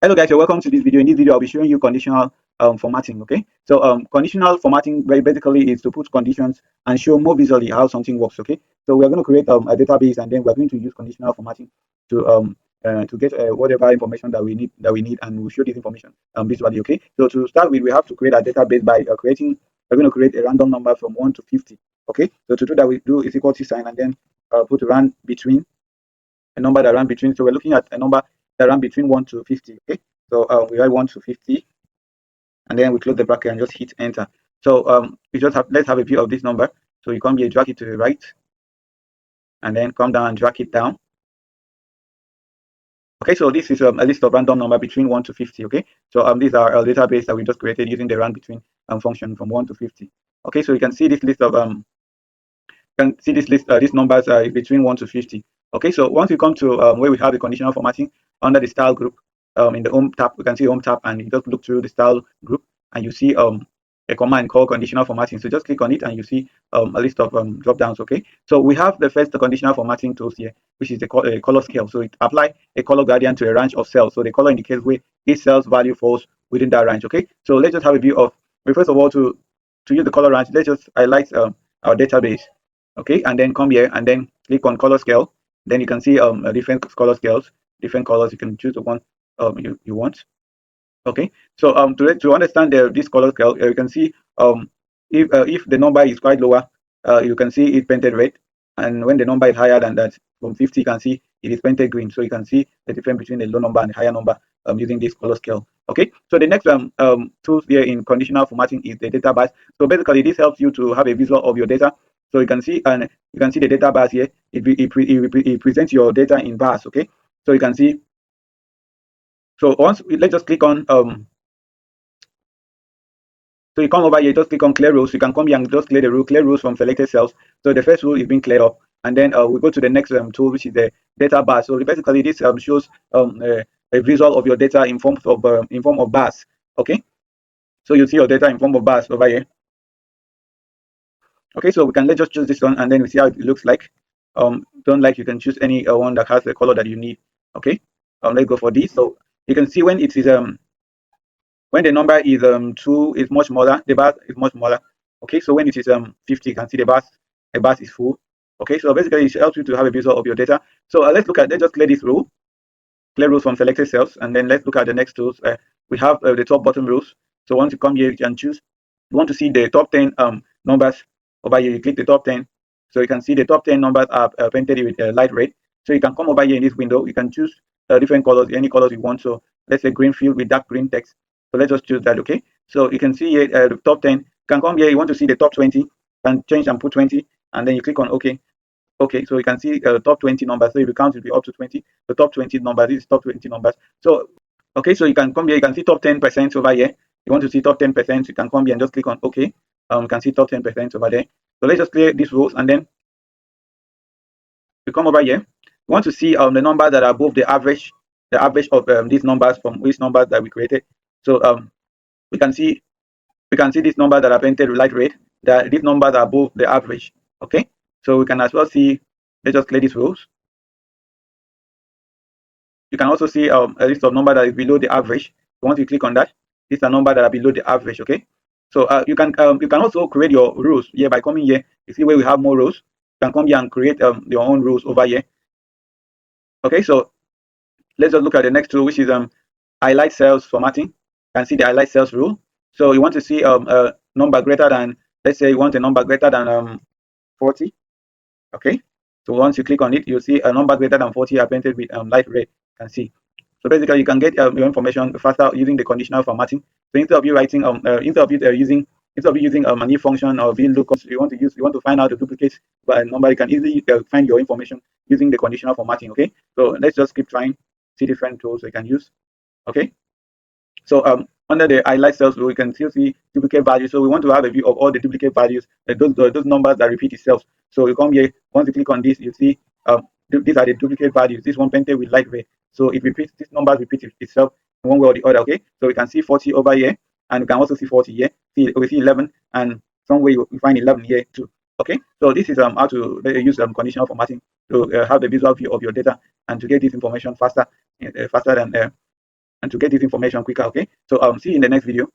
Hello guys, you're welcome to this video. In this video, I'll be showing you conditional formatting. Okay, so conditional formatting very basically is to put conditions and show more visually how something works. Okay, so we're going to create a database, and then we're going to use conditional formatting to get whatever information that we need, and we'll show this information visually. Okay, so to start with, we have to create a database by creating. We're going to create a random number from 1 to 50. Okay, so to do that, we do is equal to sign, and then put run between a number that ran between. So we're looking at a number that ran between 1 to 50. Okay, so we write 1 to 50, and then we close the bracket and just hit enter. So we just have, let's have a view of this number. So you come here, drag it to the right, and then come down and drag it down. Okay, so this is a list of random number between 1 to 50. Okay, so these are a database that we just created using the run between function from 1 to 50. Okay, so you can see this list of these numbers are between 1 to 50. Okay, so once you come to where we have the conditional formatting under the style group, in the home tab, we can see home tab, and you just look through the style group, and you see a command called conditional formatting. So just click on it, and you see a list of drop downs. Okay, so we have the first conditional formatting tools here, which is the color scale. So it apply a color gradient to a range of cells. So the color indicates where each cell's value falls within that range. Okay, so let's just have a view of. First of all, to use the color range, let's just highlight our database. Okay, and then come here and then click on color scale. Then you can see different color scales, different colors. You can choose the one you want. Okay, so to understand this color scale, you can see if the number is quite lower, you can see it painted red, and when the number is higher than that, from 50, you can see it is painted green. So you can see the difference between the low number and the higher number using this color scale. Okay, so the next tools here in conditional formatting is the data bars. So basically, this helps you to have a visual of your data. So you can see, and you can see the data bars here. It presents your data in bars. Okay, so you can see. So let's just click on so you come over here, just click on clear rows. You can come here and just clear the row, clear rows from selected cells. So the first row is being cleared up, and then we go to the next tool, which is the data bar. So basically, this shows a visual of your data in form of bars. Okay, so you see your data in form of bars over here. Okay, so let's just choose this one, and then we see how it looks like. Don't like, you can choose any one that has the color that you need. Okay, let's go for this. So you can see when it is when the number is 2 is much smaller, the bar is much smaller. Okay, so when it is 50, you can see the bars is full. Okay, so basically it helps you to have a visual of your data. So let's just clear this row, clear rows from selected cells, and then let's look at the next tools. We have the top bottom rows. So once you come here, you can choose. You want to see the top 10 numbers over here. You click the top 10, so you can see the top 10 numbers are painted with light red. So you can come over here in this window. You can choose different colors, any colors you want. So let's say green field with dark green text. So let's just choose that. Okay, so you can see here the top 10. You can come here, you want to see the top 20, you can change and put 20, and then you click on OK. Okay, so you can see top 20 numbers. So if you count, it will be up to 20. The top 20 numbers, this is top 20 numbers. So okay, so you can come here, you can see top 10% over here. You want to see top 10%, you can come here and just click on OK. You can see top 10% over there. So let's just clear these rows, and then you come over here. You want to see the numbers that are above the average of these numbers from which numbers that we created. So we can see these numbers that are painted light red, that these numbers are above the average. Okay, so we can as well see, let's just clear these rows. You can also see a list of numbers that is below the average. Once you click on that, these are numbers that are below the average. Okay, so you can also create your rows here by coming here. You see where we have more rows. You can come here and create your own rows over here. Okay, so let's just look at the next tool, which is highlight cells formatting. You can see the highlight cells rule. So you want to see a number greater than, let's say you want a number greater than 40. Okay, so once you click on it, you'll see a number greater than 40 are painted with light red. You can see. So basically, you can get your information faster using the conditional formatting. So instead of you writing instead of using a new function or VLOOKUP, you want to find out the duplicates by a number, you can easily find your information using the conditional formatting. Okay, so let's just keep trying, see different tools we can use. Okay, so under the highlight cells, we can still see duplicate values. So we want to have a view of all the duplicate values, those numbers that repeat itself. So you come here, once you click on this, you see these are the duplicate values. This one painted with light red. So it repeats, this number repeats itself in one way or the other. Okay, so we can see 40 over here, and we can also see 40 here. We see 11, and somewhere you find 11 here too. Okay, so this is how to use conditional formatting to have a visual view of your data and to get this information faster than and to get this information quicker. Okay, so see you in the next video.